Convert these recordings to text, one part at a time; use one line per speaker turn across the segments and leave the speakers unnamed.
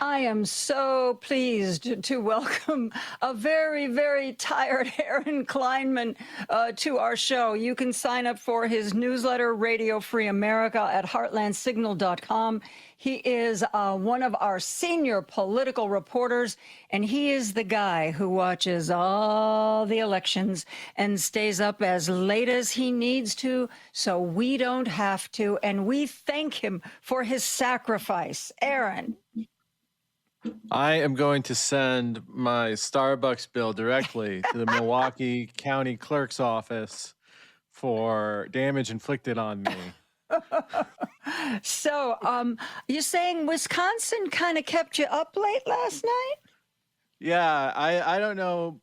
I am so pleased to welcome a very, very tired Aaron Kleinman to our show. You can sign up for his newsletter, Radio Free America, at heartlandsignal.com. He is one of our senior political reporters, and he is the guy who watches all the elections and stays up as late as he needs to so we don't have to. And we thank him for his sacrifice. Aaron.
I am going to send my Starbucks bill directly to the Milwaukee County Clerk's office for damage inflicted on me.
So, you're saying Wisconsin kind of kept you up late last night?
Yeah, I don't know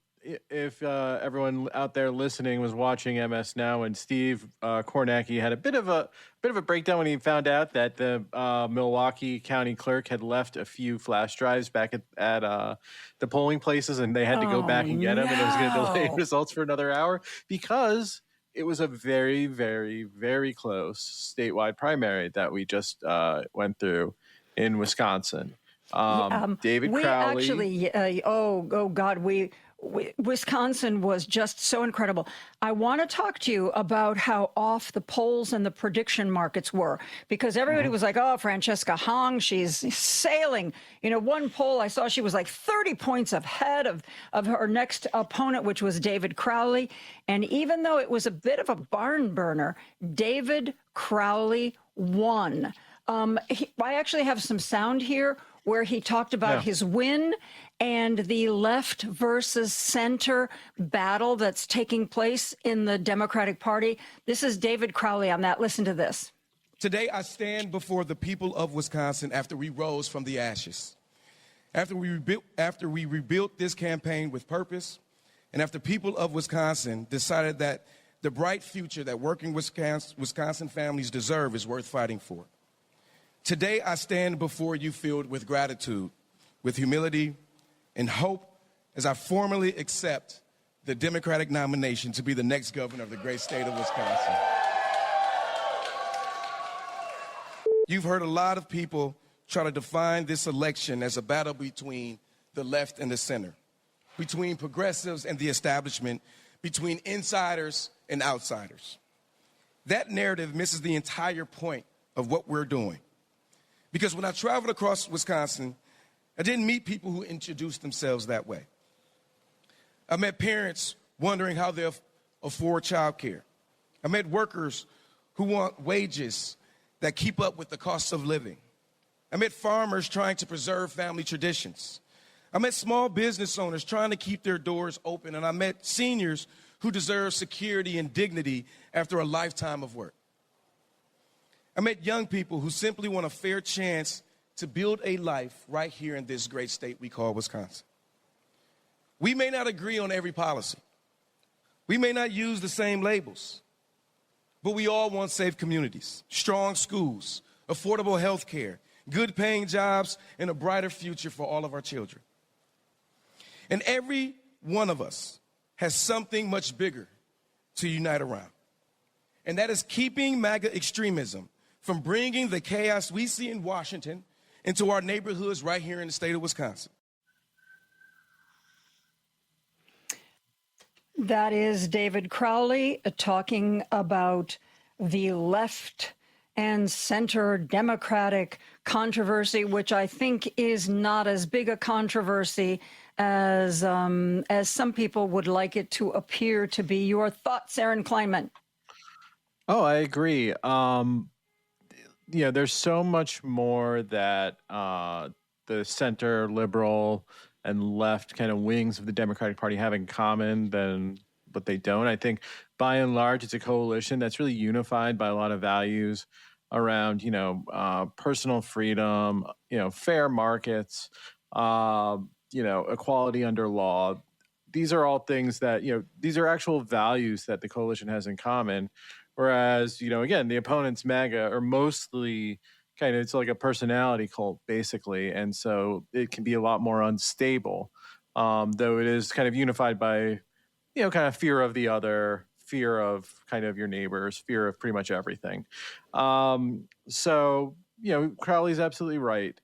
if everyone out there listening was watching MS Now, and Steve Kornacki had a bit of a breakdown when he found out that the Milwaukee County Clerk had left a few flash drives back at the polling places, and they had to go back and get them, and it was going to delay results for another hour because it was a very, very, very close statewide primary that we just went through in Wisconsin. David Crowley.
Wisconsin was just so incredible. I want to talk to you about how off the polls and the prediction markets were, because everybody was like, oh, Francesca Hong, she's sailing. You know, one poll I saw, she was like 30 points ahead of her next opponent, which was David Crowley. And even though it was a bit of a barn burner, David Crowley won. I actually have some sound here where he talked about his win and the left versus center battle that's taking place in the Democratic Party. This is David Crowley on that. Listen to this.
Today, I stand before the people of Wisconsin after we rose from the ashes, after we rebuilt this campaign with purpose, and after people of Wisconsin decided that the bright future that working Wisconsin families deserve is worth fighting for. Today, I stand before you filled with gratitude, with humility, and hope as I formally accept the Democratic nomination to be the next governor of the great state of Wisconsin. You've heard a lot of people try to define this election as a battle between the left and the center, between progressives and the establishment, between insiders and outsiders. That narrative misses the entire point of what we're doing. Because when I traveled across Wisconsin, I didn't meet people who introduced themselves that way. I met parents wondering how they'll afford childcare. I met workers who want wages that keep up with the cost of living. I met farmers trying to preserve family traditions. I met small business owners trying to keep their doors open, and I met seniors who deserve security and dignity after a lifetime of work. I met young people who simply want a fair chance to build a life right here in this great state we call Wisconsin. We may not agree on every policy. We may not use the same labels, but we all want safe communities, strong schools, affordable health care, good paying jobs, and a brighter future for all of our children. And every one of us has something much bigger to unite around. And that is keeping MAGA extremism from bringing the chaos we see in Washington into our neighborhoods right here in the state of Wisconsin.
That is David Crowley talking about the left and center Democratic controversy, which I think is not as big a controversy as some people would like it to appear to be. Your thoughts, Aaron Kleinman?
Oh, I agree. There's so much more that the center, liberal, and left kind of wings of the Democratic Party have in common than what they don't. I think by and large, it's a coalition that's really unified by a lot of values around, personal freedom, fair markets, equality under law. These are all things that, these are actual values that the coalition has in common. Whereas, again, the opponents, MAGA, are mostly it's like a personality cult, basically. And so it can be a lot more unstable, though it is kind of unified by, kind of fear of the other, fear of kind of your neighbors, fear of pretty much everything. So, Crowley's absolutely right.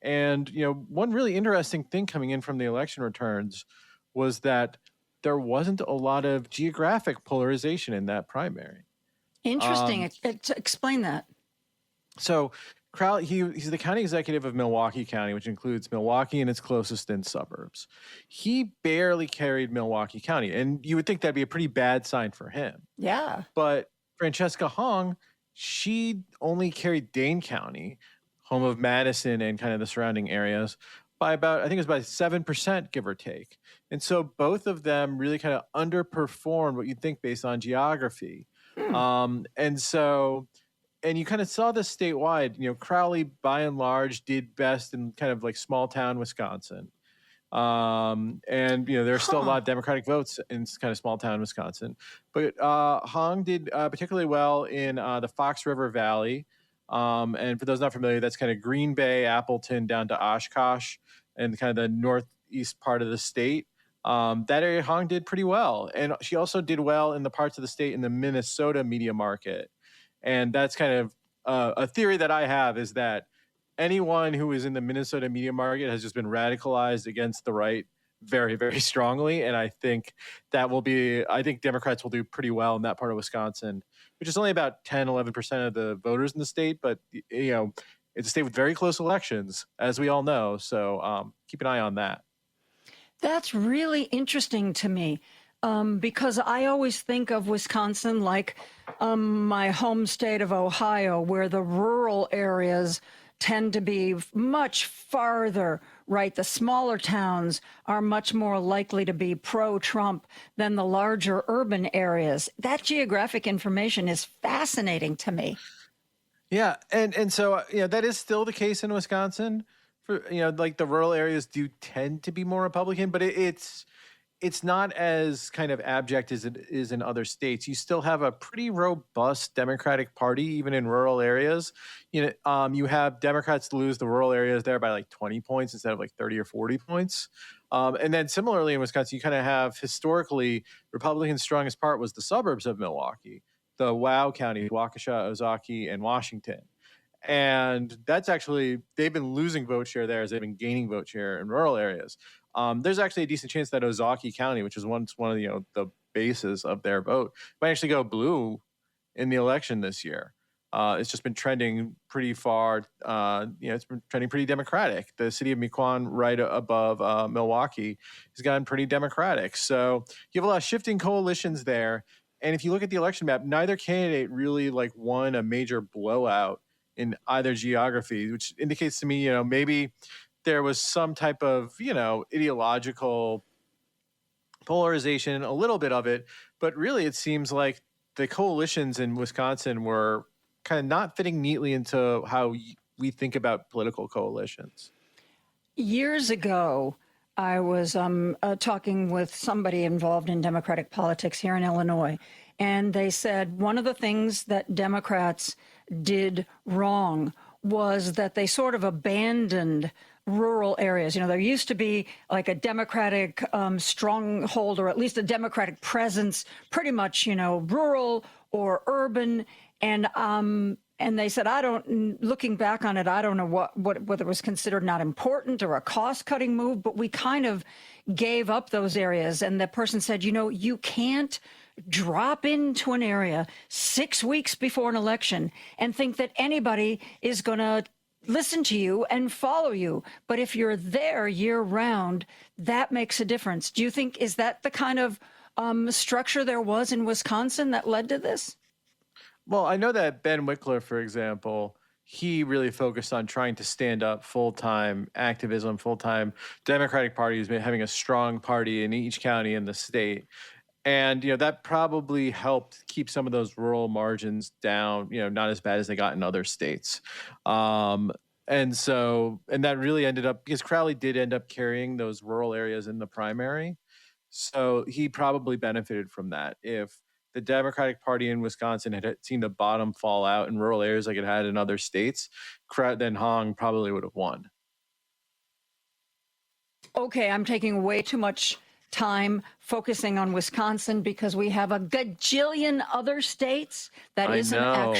And, one really interesting thing coming in from the election returns was that there wasn't a lot of geographic polarization in that primary.
Interesting. Explain that.
So Crowley, he's the county executive of Milwaukee County, which includes Milwaukee and its closest in suburbs. He barely carried Milwaukee County, and you would think that'd be a pretty bad sign for him.
Yeah.
But Francesca Hong, she only carried Dane County, home of Madison and kind of the surrounding areas, by about, I think it was about 7%, give or take. And so both of them really kind of underperformed what you'd think based on geography. And you kind of saw this statewide. Crowley, by and large, did best in kind of like small town Wisconsin. And there's still a lot of Democratic votes in kind of small town Wisconsin. But Hong did particularly well in the Fox River Valley. And for those not familiar, that's kind of Green Bay, Appleton, down to Oshkosh, and kind of the northeast part of the state. That area Hong did pretty well. And she also did well in the parts of the state in the Minnesota media market. And that's kind of a theory that I have, is that anyone who is in the Minnesota media market has just been radicalized against the right very, very strongly. And I think I think Democrats will do pretty well in that part of Wisconsin, which is only about 10, 11% of the voters in the state. But, it's a state with very close elections, as we all know. So keep an eye on that.
That's really interesting to me. Because I always think of Wisconsin like my home state of Ohio, where the rural areas tend to be much farther right. The smaller towns are much more likely to be pro-Trump than the larger urban areas. That geographic information is fascinating to me.
Yeah, and so that is still the case in Wisconsin. For like the rural areas do tend to be more Republican, but it's not as kind of abject as it is in other states. You still have a pretty robust Democratic Party, even in rural areas. You have Democrats lose the rural areas there by like 20 points instead of like 30 or 40 points. And then similarly in Wisconsin, you kind of have historically Republicans' strongest part was the suburbs of Milwaukee, the WOW counties, Waukesha, Ozaukee, and Washington. And that's actually, they've been losing vote share there as they've been gaining vote share in rural areas. There's actually a decent chance that Ozaukee County, which is one of the bases of their vote, might actually go blue in the election this year. It's just been trending pretty far. It's been trending pretty Democratic. The city of Mequon, right above Milwaukee, has gotten pretty Democratic. So you have a lot of shifting coalitions there. And if you look at the election map, neither candidate really won a major blowout in either geography, which indicates to me, maybe there was some type of, ideological polarization, a little bit of it, but really it seems like the coalitions in Wisconsin were kind of not fitting neatly into how we think about political coalitions.
Years ago, I was talking with somebody involved in Democratic politics here in Illinois, and they said one of the things that Democrats did wrong was that they sort of abandoned rural areas. There used to be like a Democratic stronghold, or at least a Democratic presence, pretty much, rural or urban. And they said, looking back on it, I don't know whether it was considered not important or a cost-cutting move, but we kind of gave up those areas. And the person said, you can't drop into an area 6 weeks before an election and think that anybody is going to listen to you and follow you. But if you're there year round, that makes a difference. Do you think, is that the kind of structure there was in Wisconsin that led to this?
Well, I know that Ben Wickler, for example, he really focused on trying to stand up full-time activism, full-time Democratic Party who's been having a strong party in each county in the state. And, that probably helped keep some of those rural margins down, not as bad as they got in other states. And that really ended up, because Crowley did end up carrying those rural areas in the primary. So he probably benefited from that. If the Democratic Party in Wisconsin had seen the bottom fall out in rural areas like it had in other states, then Hong probably would have won.
Okay, I'm taking way too much time focusing on Wisconsin because we have a gajillion other states. That
I
is
know.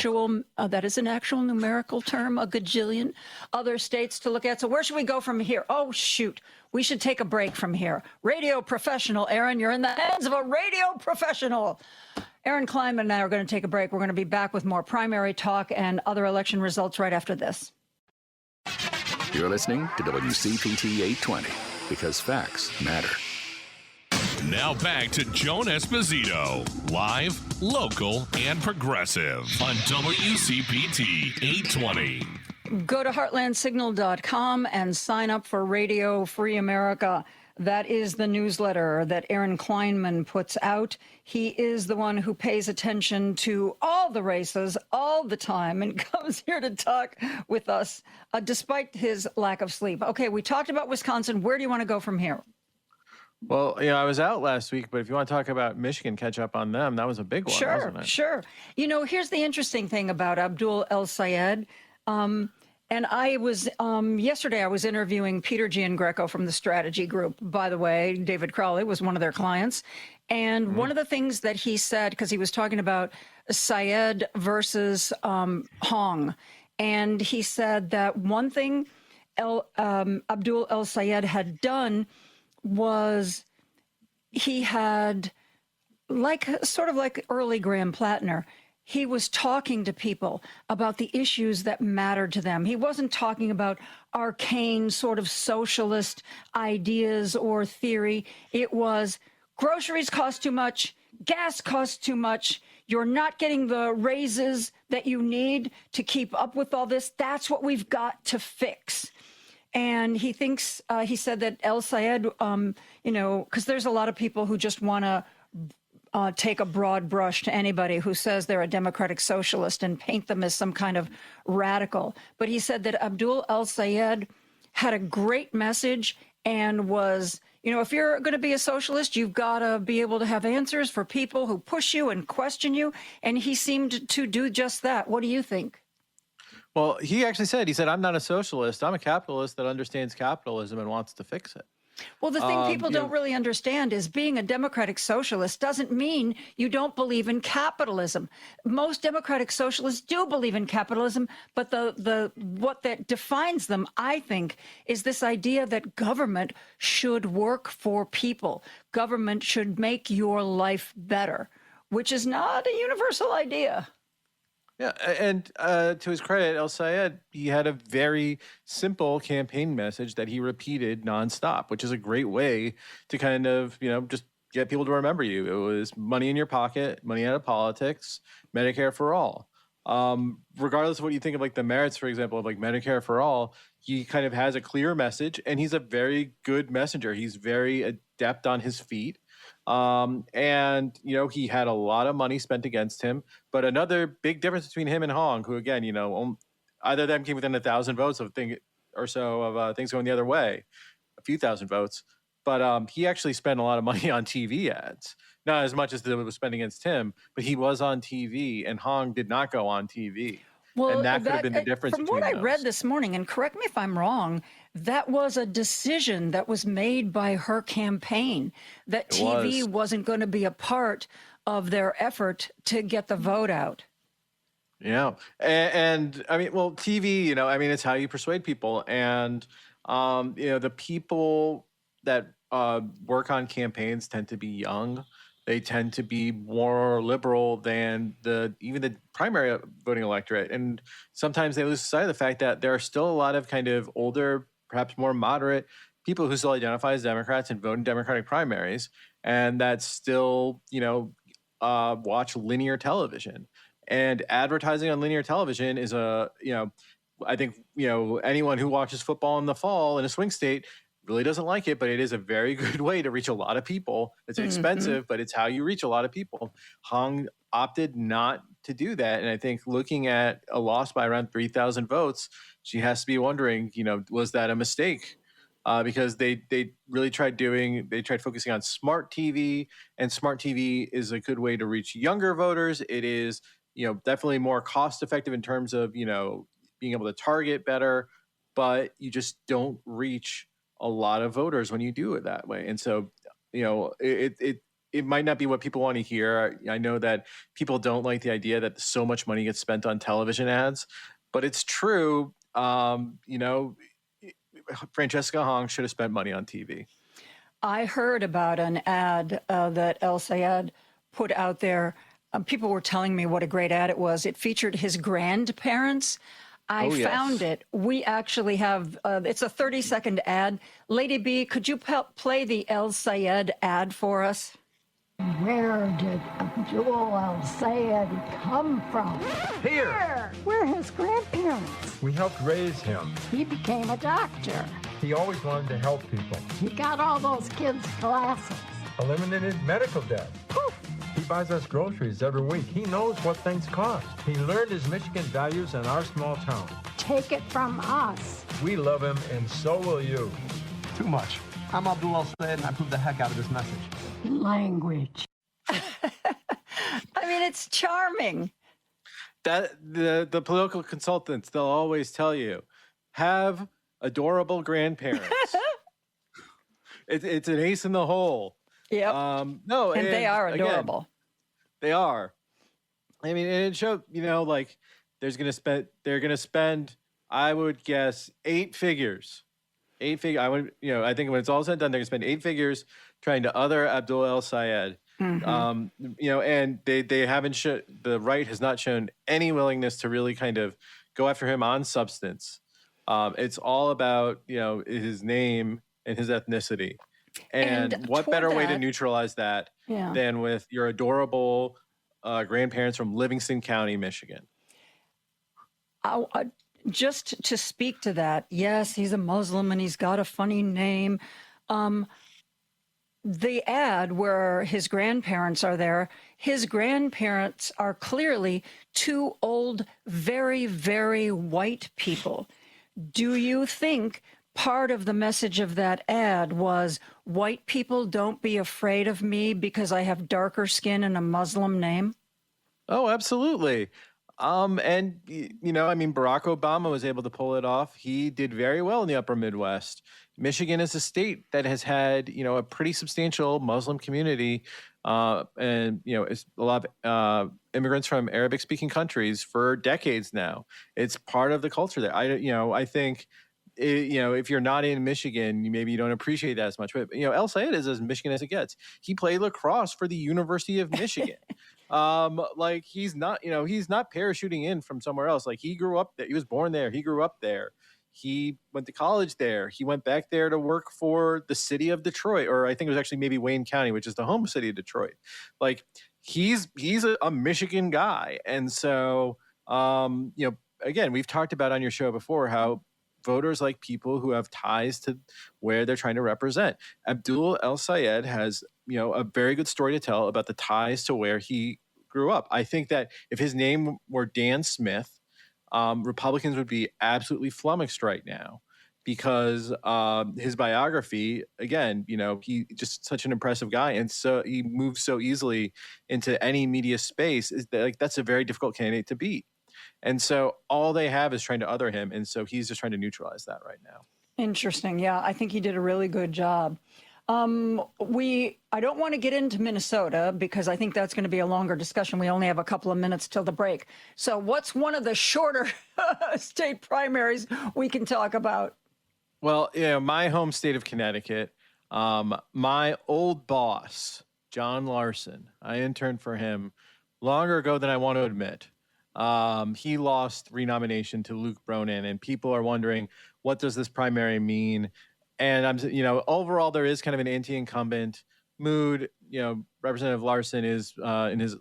that is an actual numerical term, a gajillion other states to look at. So where should we go from here? Oh, shoot. We should take a break from here. Radio professional, Aaron, you're in the hands of a radio professional. Aaron Kleinman and I are going to take a break. We're going to be back with more primary talk and other election results right after this.
You're listening to WCPT 820 because facts matter.
Now back to Joan Esposito, live, local, and progressive on WCPT 820.
Go to heartlandsignal.com and sign up for Radio Free America. That is the newsletter that Aaron Kleinman puts out. He is the one who pays attention to all the races all the time and comes here to talk with us despite his lack of sleep. Okay, we talked about Wisconsin. Where do you want to go from here?
Well, I was out last week, but if you want to talk about Michigan, catch up on them. That was a big one, wasn't it?
Sure. Here's the interesting thing about Abdul El-Sayed. And I was, yesterday I was interviewing Peter Giangreco from the Strategy Group. By the way, David Crowley was one of their clients. And one of the things that he said, because he was talking about Sayed versus Hong, and he said that one thing Abdul El-Sayed had done was he had, sort of like early Graham Plattner, he was talking to people about the issues that mattered to them. He wasn't talking about arcane sort of socialist ideas or theory. It was groceries cost too much, gas costs too much, you're not getting the raises that you need to keep up with all this. That's what we've got to fix. And he thinks, he said that El-Sayed, because there's a lot of people who just want to take a broad brush to anybody who says they're a democratic socialist and paint them as some kind of radical. But he said that Abdul El-Sayed had a great message and was, if you're going to be a socialist, you've got to be able to have answers for people who push you and question you. And he seemed to do just that. What do you think?
Well, he actually said, I'm not a socialist. I'm a capitalist that understands capitalism and wants to fix it.
Well, the thing people don't really understand is being a democratic socialist doesn't mean you don't believe in capitalism. Most democratic socialists do believe in capitalism, but what that defines them, I think, is this idea that government should work for people. Government should make your life better, which is not a universal idea.
Yeah, and to his credit, El-Sayed, he had a very simple campaign message that he repeated nonstop, which is a great way to kind of, just get people to remember you. It was money in your pocket, money out of politics, Medicare for all. Regardless of what you think of like the merits, for example, of like Medicare for all, he kind of has a clear message and he's a very good messenger. He's very adept on his feet. And, he had a lot of money spent against him. But another big difference between him and Hong, who, again, either of them came within 1,000 votes of things going the other way, a few thousand votes. But he actually spent a lot of money on TV ads, not as much as it was spent against him, but he was on TV and Hong did not go on TV.
Well,
and that could have been the difference.
From what I read this morning, and correct me if I'm wrong, that was a decision that was made by her campaign, that TV wasn't going to be a part of their effort to get the vote out.
Yeah. And I mean, well, TV, it's how you persuade people. And, the people that work on campaigns tend to be young. They tend to be more liberal than even the primary voting electorate. And sometimes they lose sight of the fact that there are still a lot of kind of older, perhaps more moderate people who still identify as Democrats and vote in Democratic primaries. And that still, watch linear television. And advertising on linear television is I think, anyone who watches football in the fall in a swing state really doesn't like it, but it is a very good way to reach a lot of people. It's expensive, but it's how you reach a lot of people. Hong opted not to do that. And I think looking at a loss by around 3,000 votes, she has to be wondering, was that a mistake? Because they really tried focusing on smart TV, and smart TV is a good way to reach younger voters. It is, definitely more cost effective in terms of, being able to target better, but you just don't reach a lot of voters when you do it that way. And so it might not be what people want to hear. I know that people don't like the idea that so much money gets spent on television ads, but it's true. Francesca Hong should have spent money on TV.
I heard about an ad that El Sayed put out there. People were telling me what a great ad it was. It featured his grandparents. I found it. We actually have, it's a 30-second ad. Lady B, could you play the El Sayed ad for us?
Where did Abdul El Sayed come from?
Here.
We're his grandparents.
We helped raise him.
He became a doctor.
He always wanted to help people.
He got all those kids glasses.
Eliminated medical debt.
Poof.
He buys us groceries every week. He knows what things cost. He learned his Michigan values in our small town.
Take it from us.
We love him, and so will you.
Too much. I'm Abdul El Sayed, and I approve the heck out of this message.
Language.
I mean, it's charming.
That the political consultants, they'll always tell you, have adorable grandparents. It's an ace in the hole.
Yep.
No,
and they are adorable.
Again, they are. I mean, and it showed, like they're going to spend, I would guess, 8 figures. I think when it's all said and done, they're going to spend 8 figures trying to other Abdul El Sayed. Mm-hmm. And they haven't the right has not shown any willingness to really kind of go after him on substance. It's all about, his name and his ethnicity. And what better way to neutralize that than with your adorable grandparents from Livingston County, Michigan?
Just to speak to that, yes, he's a Muslim and he's got a funny name. The ad where his grandparents are there, his grandparents are clearly 2 old, very, very white people. Do you think part of the message of that ad was white people don't be afraid of me because I have darker skin and a Muslim name?
Oh, absolutely. And Barack Obama was able to pull it off. He did very well in the upper Midwest. Michigan is a state that has had, a pretty substantial Muslim community, and it's a lot of immigrants from Arabic-speaking countries for decades now. It's part of the culture there. I think, if you're not in Michigan, maybe you don't appreciate that as much. But El Sayed is as Michigan as it gets. He played lacrosse for the University of Michigan. He's not parachuting in from somewhere else. Like, he grew up there. He was born there. He grew up there. He went to college there. He went back there to work for the city of Detroit, or I think it was actually maybe Wayne County, which is the home city of Detroit. Like, he's a Michigan guy. And so, again, we've talked about on your show before how voters like people who have ties to where they're trying to represent. Abdul El Sayed has, a very good story to tell about the ties to where he grew up. I think that if his name were Dan Smith, Republicans would be absolutely flummoxed right now, because his biography, again, he just such an impressive guy, and so he moves so easily into any media space. That's a very difficult candidate to beat. And so all they have is trying to other him, and so he's just trying to neutralize that right now.
Interesting. Yeah, I think he did a really good job. I don't want to get into Minnesota because I think that's going to be a longer discussion. We only have a couple of minutes till the break. So what's one of the shorter state primaries we can talk about?
Well, my home state of Connecticut, my old boss, John Larson, I interned for him longer ago than I want to admit. He lost renomination to Luke Bronin, and people are wondering, what does this primary mean? And overall, there is kind of an anti-incumbent mood. Representative Larson is in his,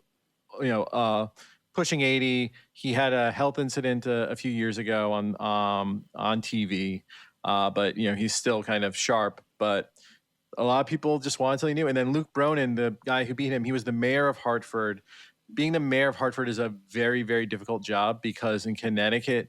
pushing 80. He had a health incident a few years ago on TV, but he's still kind of sharp. But a lot of people just want until he knew. And then Luke Bronin, the guy who beat him, he was the mayor of Hartford. Being the mayor of Hartford is a very, very difficult job, because in Connecticut,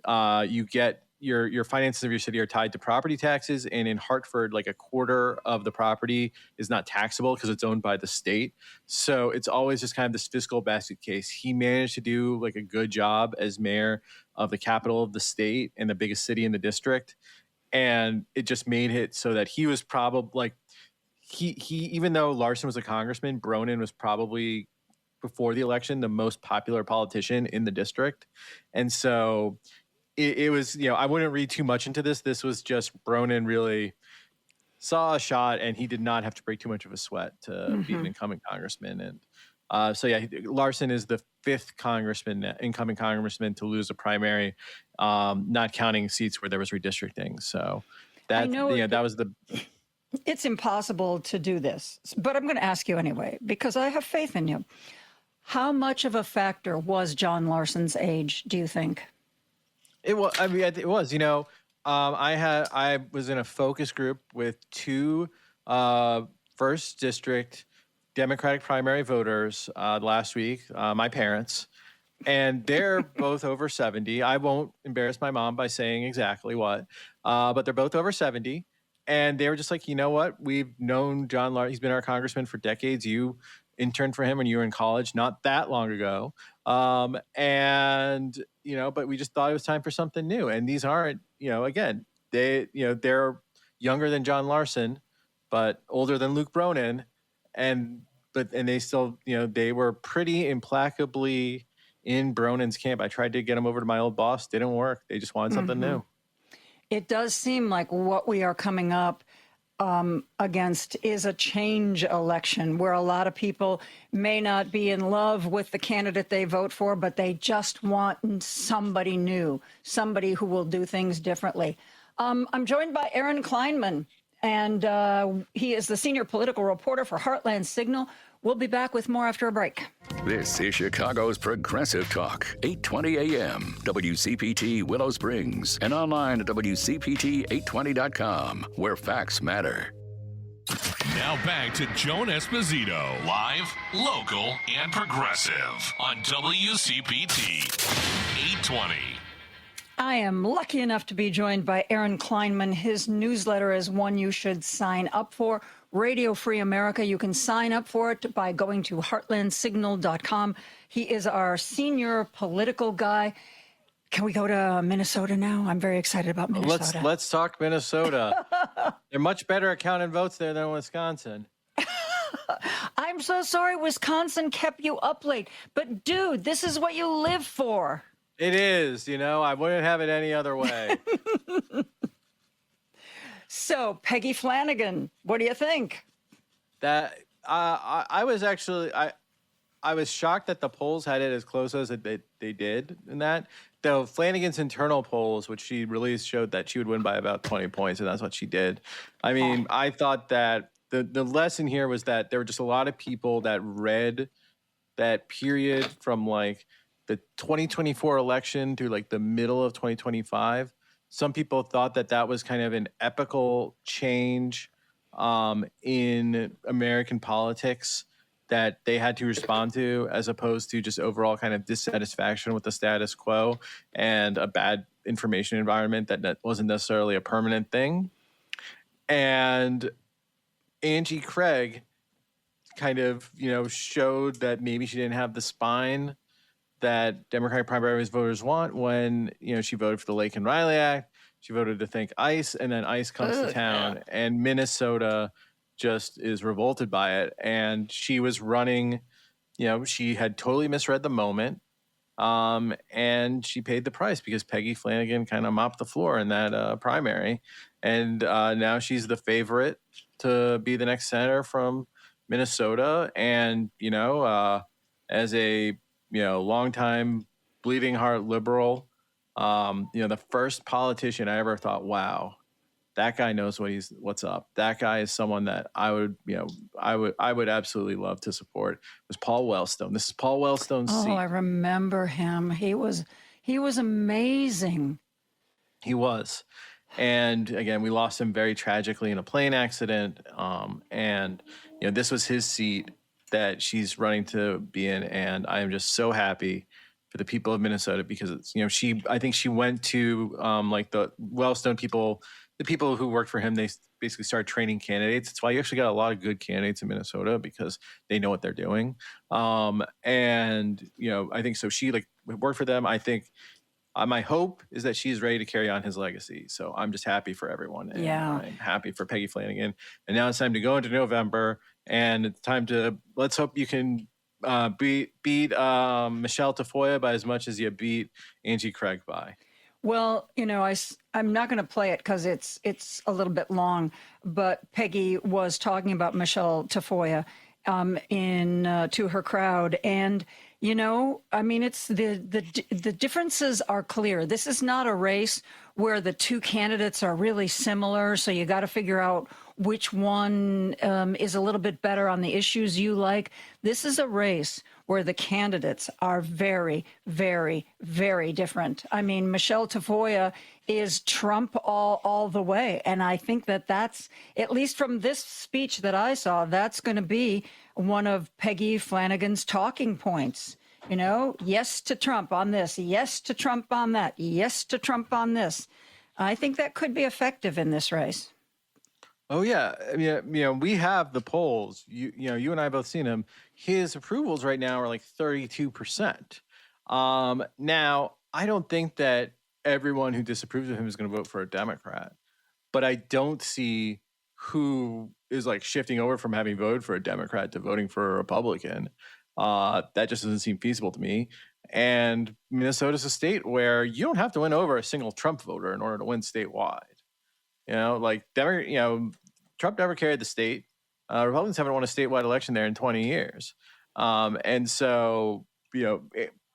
you get your finances of your city are tied to property taxes. And in Hartford, like a quarter of the property is not taxable because it's owned by the state. So it's always just kind of this fiscal basket case. He managed to do like a good job as mayor of the capital of the state and the biggest city in the district. And it just made it so that he was probably he even though Larson was a congressman, Bronin was probably before the election the most popular politician in the district, and so it was, I wouldn't read too much into this. This was just Bronin really saw a shot, and he did not have to break too much of a sweat to be an incoming congressman. And so yeah, Larson is the fifth incoming congressman to lose a primary, not counting seats where there was redistricting. So that that was the.
It's impossible to do this, but I'm going to ask you anyway because I have faith in you. How much of a factor was John Larson's age, do you think?
It was. I mean, it was. I was in a focus group with two first district Democratic primary voters last week. My parents, and they're both over 70. I won't embarrass my mom by saying exactly what, but they're both over 70, and they were just like, you know what? We've known John Larson. He's been our congressman for decades. You interned for him when you were in college, not that long ago. And, but we just thought it was time for something new. And these aren't, again, they're younger than John Larson, but older than Luke Bronin. And they still, they were pretty implacably in Bronin's camp. I tried to get them over to my old boss. Didn't work. They just wanted something new.
It does seem like what we are coming up against is a change election where a lot of people may not be in love with the candidate they vote for, but they just want somebody new, somebody who will do things differently. I'm joined by Aaron Kleinman, and he is the senior political reporter for Heartland Signal. We'll be back with more after a break.
This is Chicago's Progressive Talk, 820 AM, WCPT Willow Springs, and online at WCPT820.com, where facts matter.
Now back to Joan Esposito, live, local, and progressive on WCPT 820.
I am lucky enough to be joined by Aaron Kleinman. His newsletter is one you should sign up for. Radio Free America. You can sign up for it by going to heartlandsignal.com. He is our senior political guy. Can we go to Minnesota now? I'm very excited about Minnesota.
Let's talk Minnesota. They're much better at counting votes there than Wisconsin.
I'm so sorry Wisconsin kept you up late. But, dude, this is what you live for.
It is. I wouldn't have it any other way.
So, Peggy Flanagan, what do you think?
That I was actually I was shocked that the polls had it as close as they did in that. Though Flanagan's internal polls, which she released, showed that she would win by about 20 points, and that's what she did. I mean, I thought that the lesson here was that there were just a lot of people that read that period from like the 2024 election to like the middle of 2025. Some people thought that was kind of an epical change in American politics that they had to respond to, as opposed to just overall kind of dissatisfaction with the status quo and a bad information environment that wasn't necessarily a permanent thing. And Angie Craig kind of, showed that maybe she didn't have the spine that Democratic primary voters want when, she voted for the Lake and Riley Act. She voted to thank ICE, and then ICE comes to town, and Minnesota just is revolted by it. And she was running, she had totally misread the moment, and she paid the price because Peggy Flanagan kind of mopped the floor in that primary. And now she's the favorite to be the next senator from Minnesota. And, as a longtime bleeding heart liberal, the first politician I ever thought, wow, that guy knows what's up. That guy is someone that I would absolutely love to support. Was Paul Wellstone. This is Paul Wellstone's seat.
Oh, I remember him. He was amazing.
He was. And again, we lost him very tragically in a plane accident. And this was his seat that she's running to be in, and I am just so happy for the people of Minnesota because it's I think she went to like the Wellstone people, the people who worked for him. They basically started training candidates. That's why you actually got a lot of good candidates in Minnesota because they know what they're doing. And I think so. She worked for them. I think My hope is that she's ready to carry on his legacy. So I'm just happy for everyone. And
Yeah.
I'm happy for Peggy Flanagan. And now it's time to go into November, and it's time to, let's hope you can beat Michelle Tafoya by as much as you beat Angie Craig by.
Well, I'm not going to play it because it's a little bit long, but Peggy was talking about Michelle Tafoya to her crowd, and it's the differences are clear. This is not a race where the two candidates are really similar, so you got to figure out which one is a little bit better on the issues you like. This is a race where the candidates are very, very, very different. I mean, Michelle Tafoya is Trump all the way. And I think that's, at least from this speech that I saw, that's going to be one of Peggy Flanagan's talking points. Yes to Trump on this, yes to Trump on that, yes to Trump on this. I think that could be effective in this race.
Oh yeah, I mean, we have the polls. You and I both seen him. His approvals right now are like 32%. Now, I don't think that everyone who disapproves of him is going to vote for a Democrat, but I don't see who is like shifting over from having voted for a Democrat to voting for a Republican. That just doesn't seem feasible to me. And Minnesota's a state where you don't have to win over a single Trump voter in order to win statewide. Trump never carried the state. Republicans haven't won a statewide election there in 20 years. And so,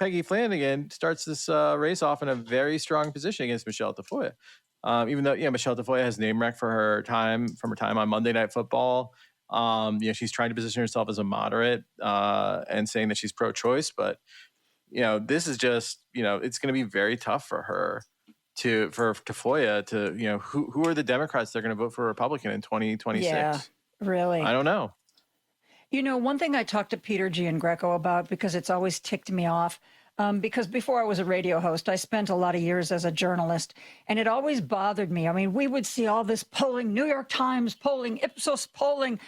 Peggy Flanagan starts this race off in a very strong position against Michelle Tafoya. Even though, Michelle Tafoya has name rec from her time on Monday Night Football. She's trying to position herself as a moderate and saying that she's pro-choice. But, this is just, it's going to be very tough for her for Tafoya to, who are the Democrats that are going to vote for a Republican in 2026?
Yeah, really.
I don't know.
One thing I talked to Peter Giangreco about, because it's always ticked me off, because before I was a radio host, I spent a lot of years as a journalist, and it always bothered me. I mean, we would see all this polling, New York Times polling, Ipsos polling,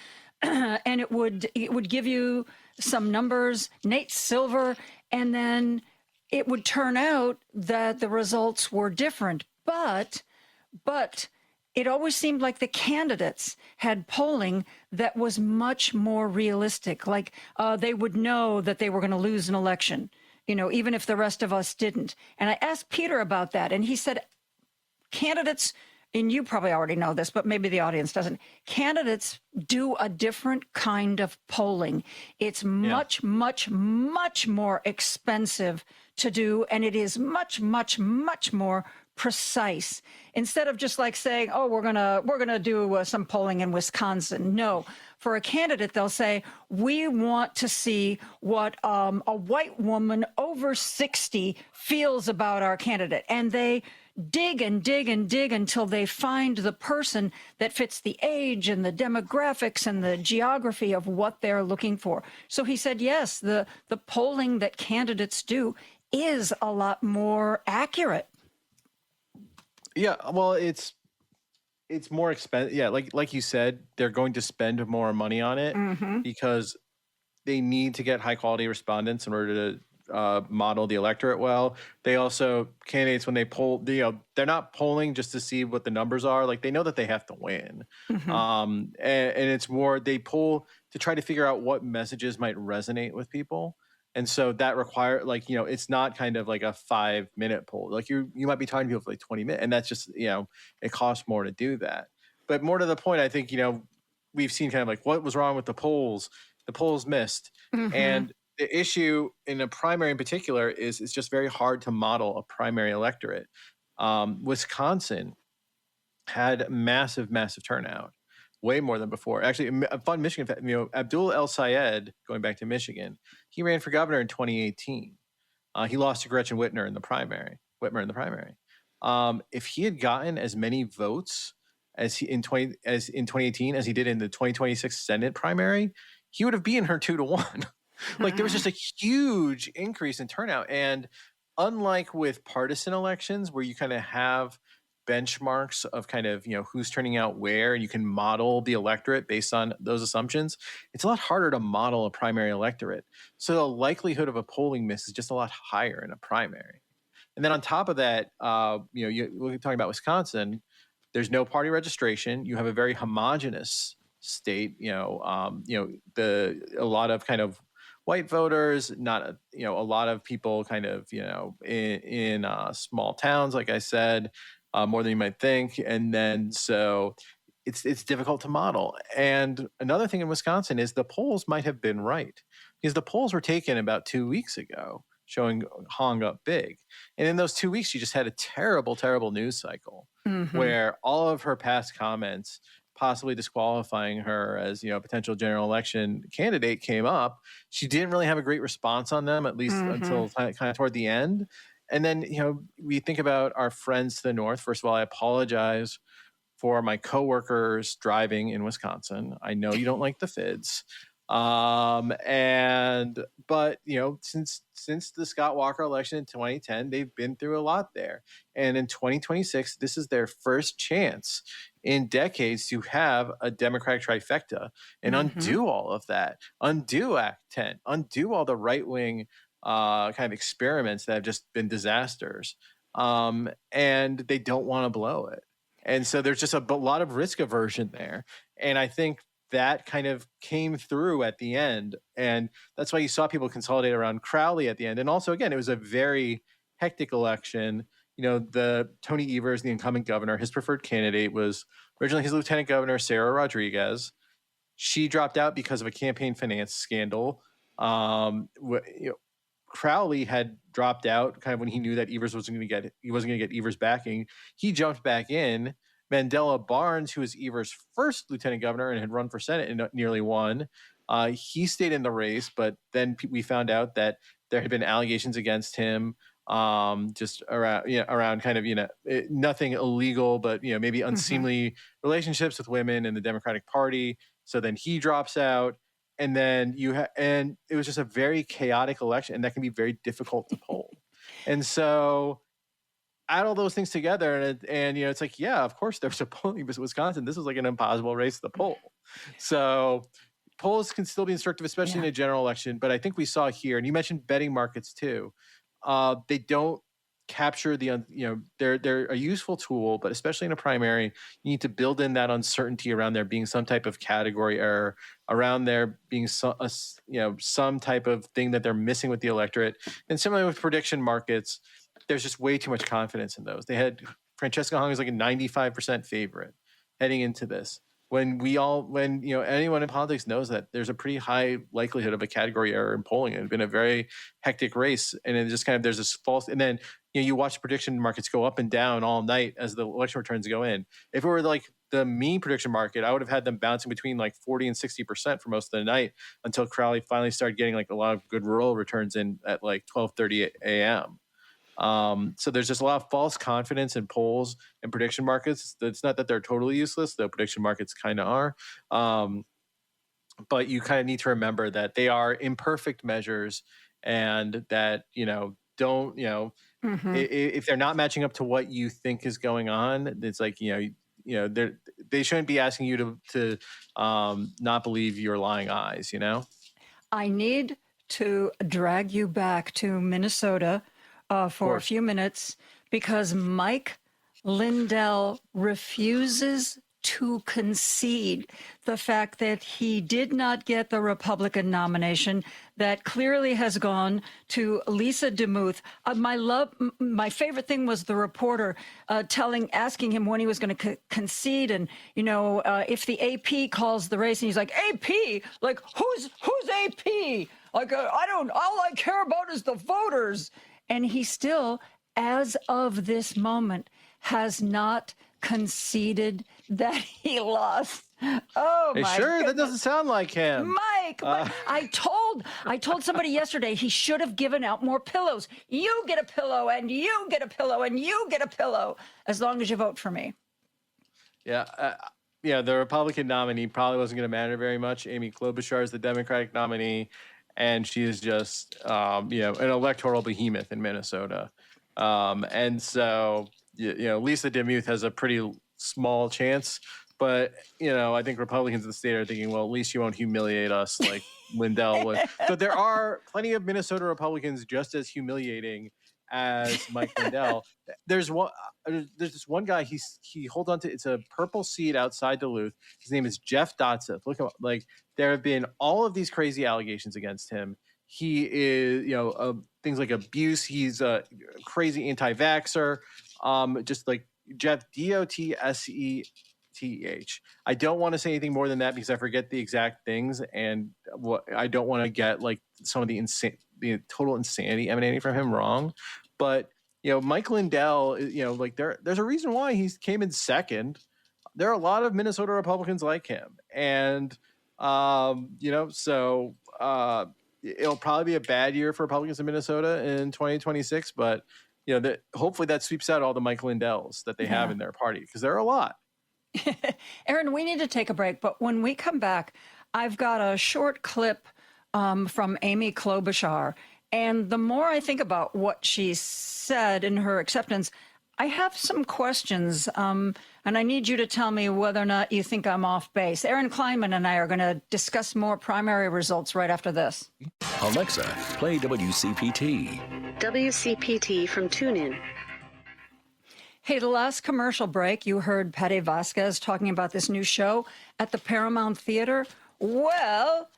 and it would give you some numbers, Nate Silver, and then it would turn out that the results were different. But it always seemed like the candidates had polling that was much more realistic. Like they would know that they were going to lose an election, even if the rest of us didn't. And I asked Peter about that, and he said candidates, and you probably already know this, but maybe the audience doesn't, candidates do a different kind of polling. It's much, much, much more expensive to do, and it is much, much, much more precise. Instead of just like saying, "Oh, we're gonna do some polling in Wisconsin." No, for a candidate, they'll say, "We want to see what a white woman over 60 feels about our candidate," and they dig and dig and dig until they find the person that fits the age and the demographics and the geography of what they're looking for. So he said, yes, the polling that candidates do is a lot more accurate.
Yeah, well, it's more expensive. Yeah, like you said, they're going to spend more money on it because they need to get high quality respondents in order to model the electorate well. They also, candidates, when they poll, they're not polling just to see what the numbers are. Like, they know that they have to win. And it's more, they poll to try to figure out what messages might resonate with people. And so that it's not kind of like a 5-minute poll. Like you might be talking to people for like 20 minutes, and that's just, it costs more to do that. But more to the point, I think, we've seen kind of like what was wrong with the polls. The polls missed. And the issue in a primary in particular is it's just very hard to model a primary electorate. Wisconsin had massive, massive turnout, way more than before. Actually, a fun Michigan fact, Abdul El Sayed, going back to Michigan, he ran for governor in 2018. He lost to Gretchen Whitmer in the primary. If he had gotten as many votes as in 2018 as he did in the 2026 Senate primary, he would have beaten her 2-1. Like, there was just a huge increase in turnout. And unlike with partisan elections where you kind of have benchmarks of kind of, who's turning out where, and you can model the electorate based on those assumptions, it's a lot harder to model a primary electorate. So the likelihood of a polling miss is just a lot higher in a primary. And then on top of that, we're talking about Wisconsin. There's no party registration. You have a very homogenous state. A lot of kind of white voters, not a lot of people kind of in small towns, like I said, more than you might think. And then so it's difficult to model. And another thing in Wisconsin is the polls might have been right, because the polls were taken about 2 weeks ago, showing Hong up big. And in those 2 weeks, she just had a terrible, terrible news cycle where all of her past comments, possibly disqualifying her as a potential general election candidate, came up. She didn't really have a great response on them, at least until kind of toward the end. And then we think about our friends to the north. First of all, I apologize for my coworkers driving in Wisconsin. I know you don't like the FIDs. But since the Scott Walker election in 2010, they've been through a lot there. And in 2026, this is their first chance in decades to have a Democratic trifecta and undo all of that, undo Act 10, undo all the right-wing kind of experiments that have just been disasters. And they don't want to blow it. And so there's just a lot of risk aversion there. And I think that kind of came through at the end. And that's why you saw people consolidate around Crowley at the end. And also, again, it was a very hectic election. The Tony Evers, the incumbent governor, his preferred candidate was originally his lieutenant governor, Sarah Rodriguez. She dropped out because of a campaign finance scandal. Crowley had dropped out kind of when he knew that he wasn't going to get Evers backing. He jumped back in. Mandela Barnes, who was Evers' first lieutenant governor and had run for Senate and nearly won, he stayed in the race, but then we found out that there had been allegations against him, just around kind of nothing illegal, but maybe unseemly relationships with women in the Democratic Party. So then he drops out, and then and it was just a very chaotic election, and that can be very difficult to poll. And so add all those things together, and it's like, yeah, of course there's a polling, but Wisconsin, this was like an impossible race to poll. So polls can still be instructive, especially in a general election. But I think we saw here, and you mentioned betting markets too. They don't capture they're a useful tool, but especially in a primary, you need to build in that uncertainty around there being some type of category error, around there being some type of thing that they're missing with the electorate. And similarly with prediction markets, there's just way too much confidence in those. They had Francesca Hong is like a 95% favorite heading into this. When anyone in politics knows that there's a pretty high likelihood of a category error in polling. It had been a very hectic race, and it just kind of there's this false. And then you watch prediction markets go up and down all night as the election returns go in. If it were like the mean prediction market, I would have had them bouncing between like 40 and 60% for most of the night until Crowley finally started getting like a lot of good rural returns in at like 12:30 a.m. So there's just a lot of false confidence in polls and prediction markets. It's not that they're totally useless, though prediction markets kind of are. But you kind of need to remember that they are imperfect measures, and that, don't, if they're not matching up to what you think is going on, it's like, they shouldn't be asking you to not believe your lying eyes,
I need to drag you back to Minnesota for a few minutes, because Mike Lindell refuses to concede the fact that he did not get the Republican nomination that clearly has gone to Lisa DeMuth. My favorite thing was the reporter asking him when he was going to concede, and if the AP calls the race, and he's like, AP, like who's AP? Like all I care about is the voters. And he still, as of this moment, has not conceded that he lost. Oh, my goodness.
That doesn't sound like him.
Mike, I told somebody yesterday he should have given out more pillows. You get a pillow, and you get a pillow, and you get a pillow, as long as you vote for me.
Yeah. The Republican nominee probably wasn't going to matter very much. Amy Klobuchar is the Democratic nominee, and she's just, an electoral behemoth in Minnesota. And so, Lisa DeMuth has a pretty small chance. But, I think Republicans in the state are thinking, well, at least you won't humiliate us like Lindell would. So there are plenty of Minnesota Republicans just as humiliating as Mike Lindell. There's this one guy. He holds on to, it's a purple seat outside Duluth. His name is Jeff Dotseth. Look at, like, there have been all of these crazy allegations against him. He is, things like abuse. He's a crazy anti-vaxxer. Just like Jeff, Dotseth. I don't want to say anything more than that because I forget the exact things, and I don't want to get like some of the total insanity emanating from him wrong. But Mike Lindell, there's a reason why he came in second. There are a lot of Minnesota Republicans like him, and so it'll probably be a bad year for Republicans in Minnesota in 2026. But hopefully that sweeps out all the Mike Lindells that they have in their party, because there are a lot.
Aaron, we need to take a break, but when we come back, I've got a short clip from Amy Klobuchar. And the more I think about what she said in her acceptance, I have some questions, and I need you to tell me whether or not you think I'm off base. Aaron Kleinman and I are going to discuss more primary results right after this.
Alexa, play WCPT.
WCPT from TuneIn.
Hey, the last commercial break, you heard Patty Vasquez talking about this new show at the Paramount Theater. Well,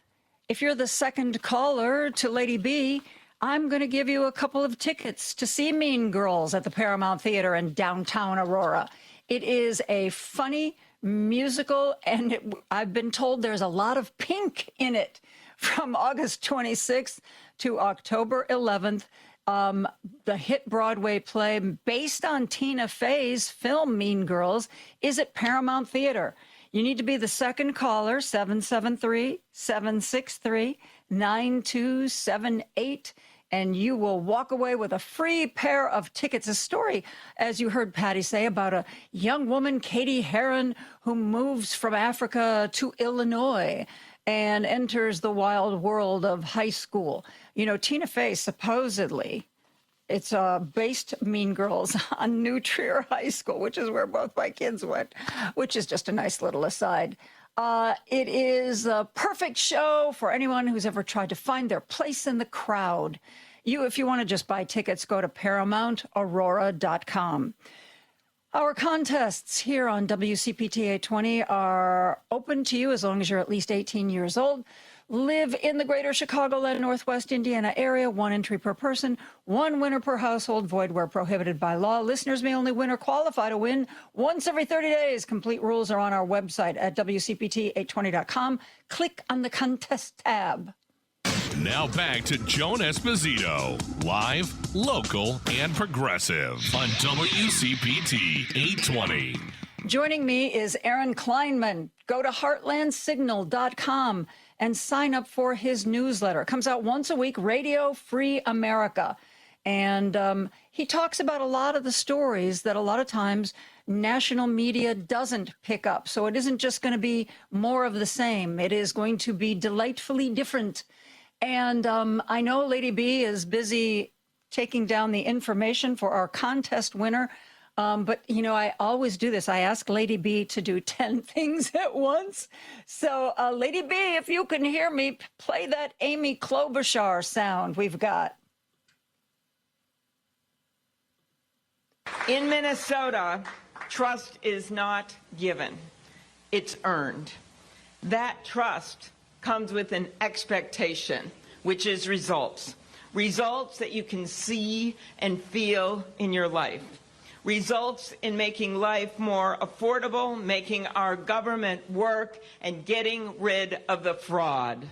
if you're the second caller to Lady B, I'm going to give you a couple of tickets to see Mean Girls at the Paramount Theater in downtown Aurora. It is a funny musical, and I've been told there's a lot of pink in it. From August 26th to October 11th, the hit Broadway play based on Tina Fey's film Mean Girls is at Paramount Theater. You need to be the second caller, 773-763-9278, and you will walk away with a free pair of tickets. A story, as you heard Patty say, about a young woman, Katie Heron, who moves from Africa to Illinois and enters the wild world of high school. Tina Fey supposedly, it's based Mean Girls on New Trier High School, which is where both my kids went, which is just a nice little aside. It is a perfect show for anyone who's ever tried to find their place in the crowd. If you want to just buy tickets, go to ParamountAurora.com. Our contests here on WCPT 820 are open to you as long as you're at least 18 years old. Live in the greater Chicagoland, Northwest Indiana area, one entry per person, one winner per household, void where prohibited by law. Listeners may only win or qualify to win once every 30 days. Complete rules are on our website at WCPT820.com. Click on the contest tab.
Now back to Joan Esposito, live, local, and progressive on WCPT 820.
Joining me is Aaron Kleinman. Go to heartlandsignal.com and sign up for his newsletter. It comes out once a week, Radio Free America. And he talks about a lot of the stories that a lot of times national media doesn't pick up. So it isn't just going to be more of the same. It is going to be delightfully different. And I know Lady B is busy taking down the information for our contest winner. But, I always do this. I ask Lady B to do 10 things at once. So, Lady B, if you can hear me, play that Amy Klobuchar sound we've got.
In Minnesota, trust is not given. It's earned. That trust comes with an expectation, which is results. Results that you can see and feel in your life. Results in making life more affordable, making our government work, and getting rid of the fraud.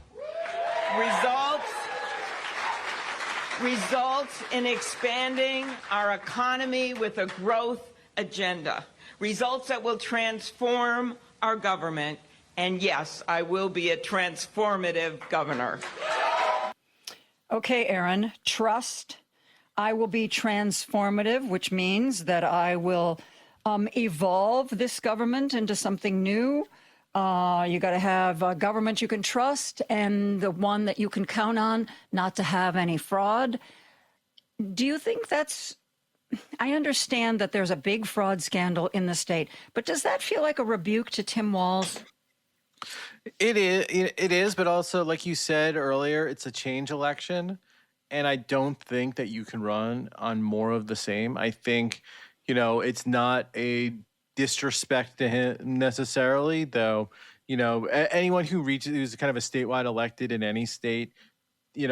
Results in expanding our economy with a growth agenda. Results that will transform our government. And yes, I will be a transformative governor.
Okay, Aaron, trust. I will be transformative, which means that I will evolve this government into something new. You got to have a government you can trust and the one that you can count on not to have any fraud. Do you think that's... I understand that there's a big fraud scandal in the state, but does that feel like a rebuke to Tim Walz?
It is, but also, like you said earlier, it's a change election. and I don't think that you can run on more of the same. I think, it's not a disrespect to him necessarily, though. Anyone who's kind of a statewide elected in any state, you're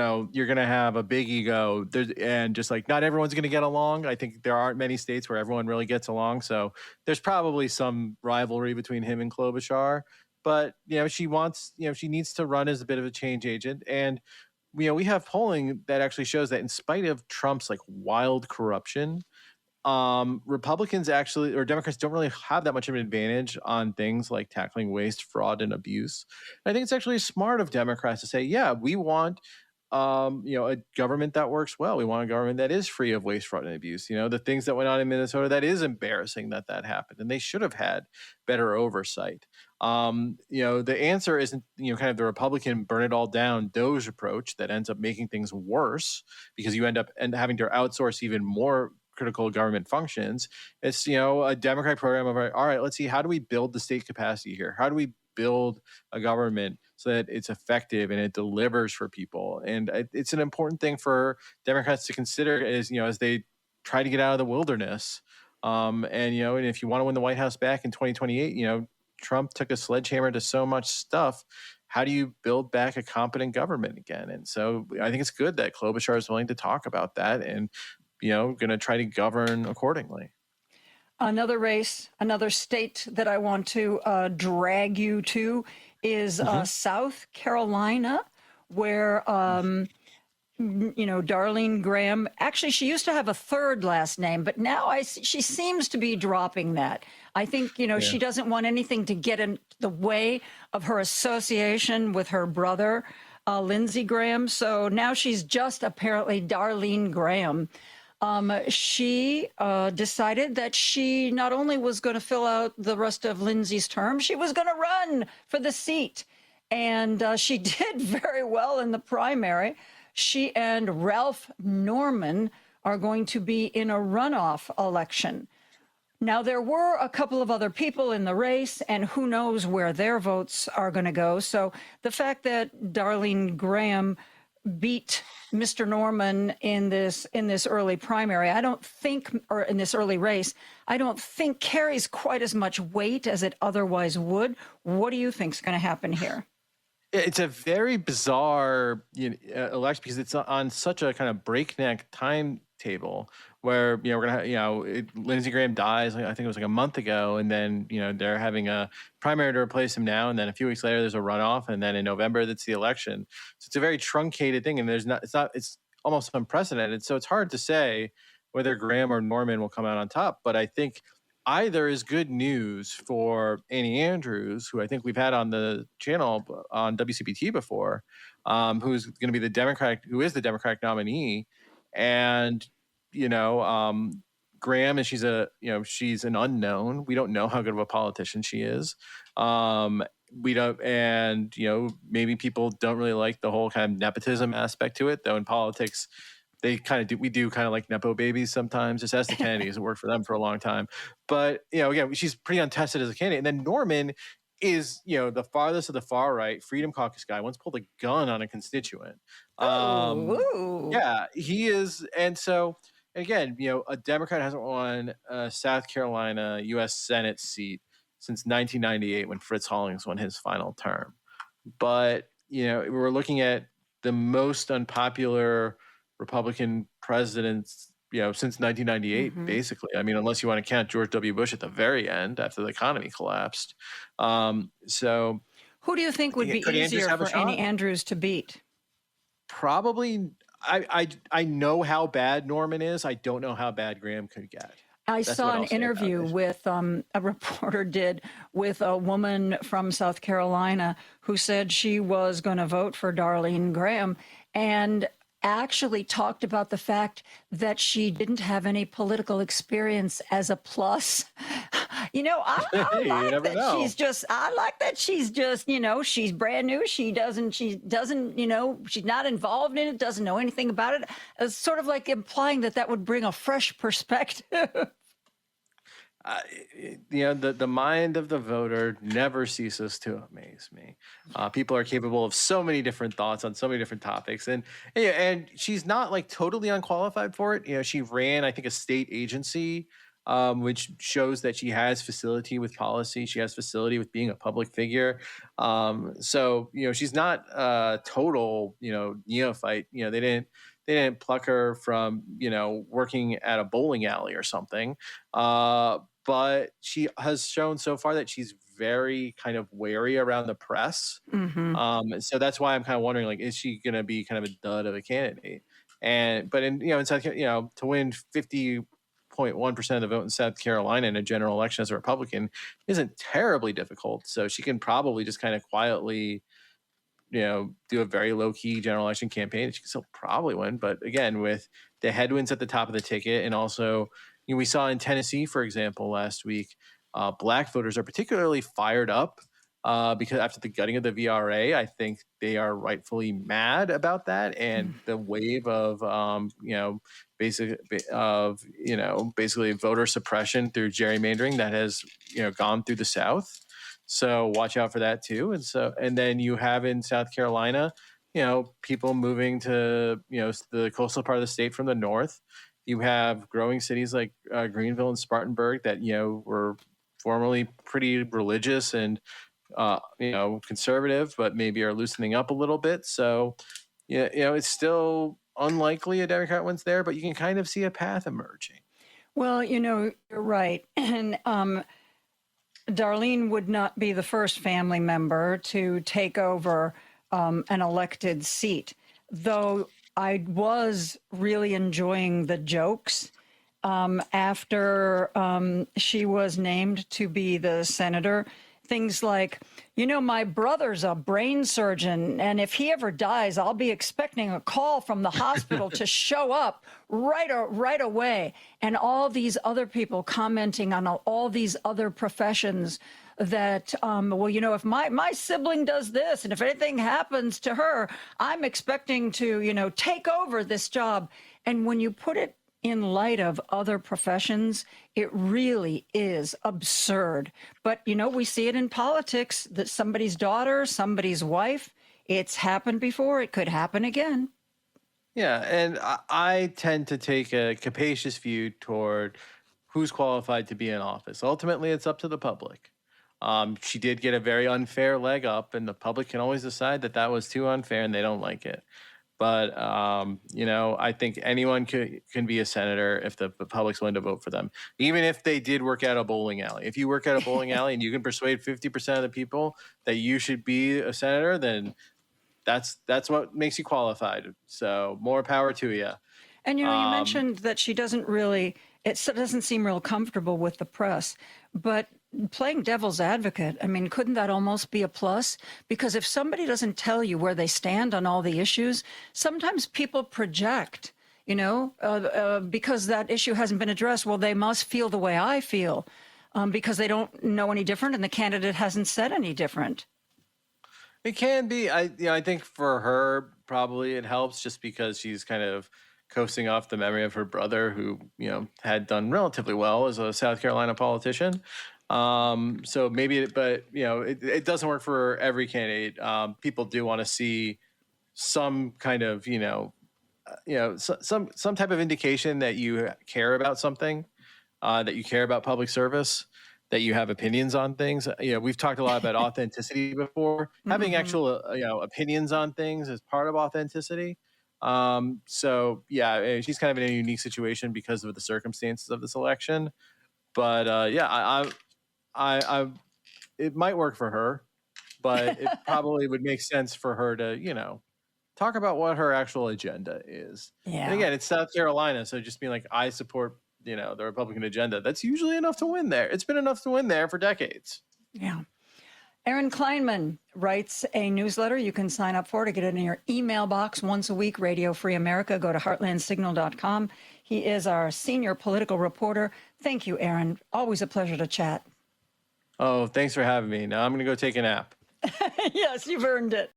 going to have a big ego and just like not everyone's going to get along. I think there aren't many states where everyone really gets along. So there's probably some rivalry between him and Klobuchar, but she needs to run as a bit of a change agent. And, we have polling that actually shows that in spite of Trump's like wild corruption, Republicans actually, or Democrats don't really have that much of an advantage on things like tackling waste, fraud, and abuse. And I think it's actually smart of Democrats to say, yeah, we want a government that works well. We want a government that is free of waste, fraud, and abuse. The things that went on in Minnesota, that is embarrassing that happened, and they should have had better oversight. The answer isn't, kind of the Republican burn it all down Doge approach that ends up making things worse because you end up having to outsource even more critical government functions. It's, a Democratic program of, all right, let's see, how do we build the state capacity here? How do we build a government so that it's effective and it delivers for people? And it's an important thing for Democrats to consider as they try to get out of the wilderness. And if you want to win the White House back in 2028, Trump took a sledgehammer to so much stuff. How do you build back a competent government again? And so I think it's good that Klobuchar is willing to talk about that and, going to try to govern accordingly.
Another race, another state that I want to drag you to is South Carolina, where, Darlene Graham, actually, she used to have a third last name, but now she seems to be dropping that. I think, she doesn't want anything to get in the way of her association with her brother, Lindsey Graham. So now she's just apparently Darlene Graham. She decided that she not only was going to fill out the rest of Lindsey's term, she was going to run for the seat. And she did very well in the primary. She and Ralph Norman are going to be in a runoff election. Now, there were a couple of other people in the race, and who knows where their votes are going to go. So the fact that Darlene Graham beat Mr. Norman in this early primary, I don't think, or in this early race, I don't think carries quite as much weight as it otherwise would. What do you think is going to happen here?
It's a very bizarre election because it's on such a kind of breakneck timetable where, we're going to, Lindsey Graham dies, I think it was like a month ago. And then, they're having a primary to replace him now. And then a few weeks later, there's a runoff. And then in November, that's the election. So it's a very truncated thing. And it's almost unprecedented. So it's hard to say whether Graham or Norman will come out on top. But I think either is good news for Annie Andrews, who I think we've had on the channel on WCPT before, who's going to be the Democratic nominee. And, Graham, and she's an unknown. We don't know how good of a politician she is. We don't, and, maybe people don't really like the whole kind of nepotism aspect to it, though in politics, we do kind of like Nepo babies sometimes, just as the Kennedys. It worked for them for a long time. But, again, she's pretty untested as a candidate. And then Norman is, the farthest of the far right, Freedom Caucus guy, once pulled a gun on a constituent. Yeah, he is. And so, again, a Democrat hasn't won a South Carolina U.S. Senate seat since 1998 when Fritz Hollings won his final term. But, we're looking at the most unpopular Republican presidents, since 1998, basically. I mean, unless you want to count George W. Bush at the very end after the economy collapsed. So,
who do you think would be easier for Annie Andrews to beat?
Probably, I know how bad Norman is. I don't know how bad Graham could get.
I saw an interview with a reporter did with a woman from South Carolina who said she was going to vote for Darlene Graham and actually talked about the fact that she didn't have any political experience as a plus. I like that she's just, she's brand new. She doesn't, she's not involved in it, doesn't know anything about it. It's sort of like implying that would bring a fresh perspective.
The mind of the voter never ceases to amaze me. People are capable of so many different thoughts on so many different topics, and she's not like totally unqualified for it. She ran, I think, a state agency, which shows that she has facility with policy. She has facility with being a public figure. So she's not a total neophyte. They didn't pluck her from working at a bowling alley or something. But she has shown so far that she's very kind of wary around the press. So that's why I'm kind of wondering, like, is she going to be kind of a dud of a candidate? But in South Carolina, to win 50.1% of the vote in South Carolina in a general election as a Republican isn't terribly difficult. So she can probably just kind of quietly, do a very low key general election campaign. She can still probably win. But again, with the headwinds at the top of the ticket, and also, we saw in Tennessee, for example, last week, Black voters are particularly fired up because after the gutting of the VRA, I think they are rightfully mad about that, and the wave of basically voter suppression through gerrymandering that has gone through the South. So watch out for that too. And then you have in South Carolina, people moving to the coastal part of the state from the north. You have growing cities like Greenville and Spartanburg that were formerly pretty religious and conservative, but maybe are loosening up a little bit. So it's still unlikely a Democrat wins there, but you can kind of see a path emerging.
Well, you're right, and Darlene would not be the first family member to take over an elected seat, though I was really enjoying the jokes after she was named to be the senator. Things like, my brother's a brain surgeon, and if he ever dies, I'll be expecting a call from the hospital to show up right away. And all these other people commenting on all these other professions that, if my sibling does this, and if anything happens to her, I'm expecting to, take over this job. And when you put it in light of other professions, it really is absurd. But, we see it in politics, that somebody's daughter, somebody's wife, it's happened before, it could happen again.
Yeah, and I tend to take a capacious view toward who's qualified to be in office. Ultimately, it's up to the public. She did get a very unfair leg up, and the public can always decide that was too unfair and they don't like it. But, I think anyone can be a senator if the public's willing to vote for them, even if they did work at a bowling alley. If you work at a bowling alley and you can persuade 50% of the people that you should be a senator, then that's what makes you qualified. So more power to you.
And, you mentioned that she doesn't seem real comfortable with the press, but playing devil's advocate, couldn't that almost be a plus? Because if somebody doesn't tell you where they stand on all the issues, sometimes people project, because that issue hasn't been addressed. Well, they must feel the way I feel because they don't know any different and the candidate hasn't said any different.
It can be. I think for her, probably it helps just because she's kind of coasting off the memory of her brother who, had done relatively well as a South Carolina politician. So maybe, it doesn't work for every candidate. People do want to see some kind of, some type of indication that you care about something, that you care about public service, that you have opinions on things. We've talked a lot about authenticity before. Having actual, opinions on things is part of authenticity. So yeah, she's kind of in a unique situation because of the circumstances of this election. But I it might work for her, but it probably would make sense for her to, talk about what her actual agenda is.
Yeah.
And again, it's South Carolina, so just being like, I support, the Republican agenda. That's usually enough to win there. It's been enough to win there for decades.
Yeah. Aaron Kleinman writes a newsletter. You can sign up for it to get it in your email box once a week, Radio Free America. Go to heartlandsignal.com. He is our senior political reporter. Thank you, Aaron. Always a pleasure to chat.
Oh, thanks for having me. Now I'm going to go take a nap.
Yes, you've earned it.